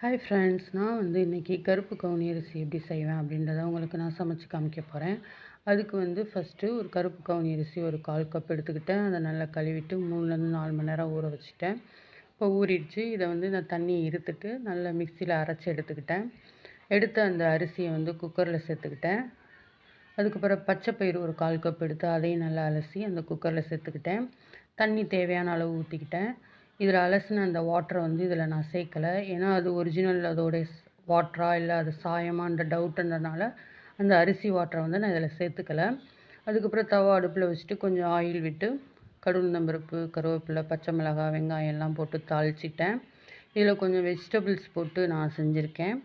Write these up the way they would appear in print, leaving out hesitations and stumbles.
Hi friends, நான் இன்றைக்கி கருப்பு கவுனி அரிசி எப்படி செய்வேன் அப்படின்றத உங்களுக்கு நான் சமைச்சு காமிக்க போகிறேன். அதுக்கு ஃபஸ்ட்டு ஒரு கருப்பு கவுனி அரிசி ஒரு 1/4 கப் எடுத்துக்கிட்டேன். அதை நல்லா கழுவிட்டு 3லேருந்து 4 மணி நேரம் ஊற வச்சுட்டேன். இப்போ ஊறிடுச்சு. இதை நான் தண்ணியை இருத்துட்டு நல்லா மிக்சியில் அரைச்சி எடுத்துக்கிட்டேன். எடுத்து அந்த அரிசியை குக்கரில் சேர்த்துக்கிட்டேன். அதுக்கப்புறம் பச்சை பயிறு ஒரு 1/4 கப் எடுத்து அதையும் நல்லா அலசி அந்த குக்கரில் சேர்த்துக்கிட்டேன். தண்ணி தேவையான அளவு ஊற்றிக்கிட்டேன். இதில் அலசின அந்த வாட்டரை இதில் நான் சேர்க்கலை. ஏன்னா அது ஒரிஜினல் அதோடைய வாட்டரா இல்லை அது சாயமான்ற டவுட்டுன்றனால அந்த அரிசி வாட்டரை நான் இதில் சேர்த்துக்கலை. அதுக்கப்புறம் தவா அடுப்பில் வச்சுட்டு கொஞ்சம் ஆயில் விட்டு கடுகுளுந்தம்பருப்பு, கருவேப்பிலை, பச்சை மிளகாய், வெங்காயம் எல்லாம் போட்டு தாளிச்சிட்டேன். இதில் கொஞ்சம் வெஜிடபிள்ஸ் போட்டு நான் செஞ்சுருக்கேன்.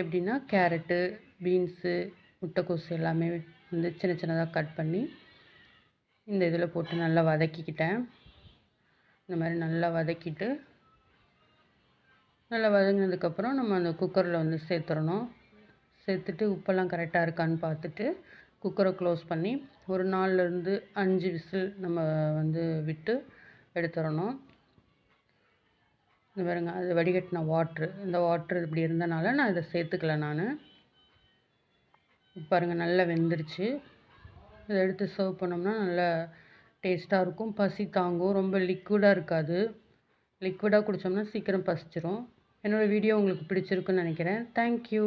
எப்படின்னா கேரட்டு, பீன்ஸு, முட்டைக்கோஸ் எல்லாமே சின்ன சின்னதாக கட் பண்ணி இந்த இதில் போட்டு நல்லா வதக்கிக்கிட்டேன். இந்த மாதிரி நல்லா வதக்கிட்டு நல்லா வதங்கினதுக்கப்புறம் நம்ம அந்த குக்கரில் சேர்த்துடணும். சேர்த்துட்டு உப்பெல்லாம் கரெக்டாக இருக்கான்னு பார்த்துட்டு குக்கரை க்ளோஸ் பண்ணி ஒரு 4லேருந்து 5 விசில் நம்ம விட்டு எடுத்துடணும். இந்த பாருங்க, அது வடிகட்டின வாட்ரு, இந்த வாட்ரு இப்படி இருந்தனால நான் இதை சேர்த்துக்கல. நான் பாருங்கள் நல்லா வெந்துருச்சு. இதை எடுத்து சர்வ் பண்ணோம்னா நல்லா டேஸ்ட்டாக இருக்கும். பசி தாங்கும். ரொம்ப லிக்விடாக இருக்காது. லிக்விடாக குடித்தோம்னா சீக்கிரம் பசிச்சிரும். என்னோடய வீடியோ உங்களுக்கு பிடிச்சிருக்குன்னு நினைக்கிறேன். தேங்க்யூ.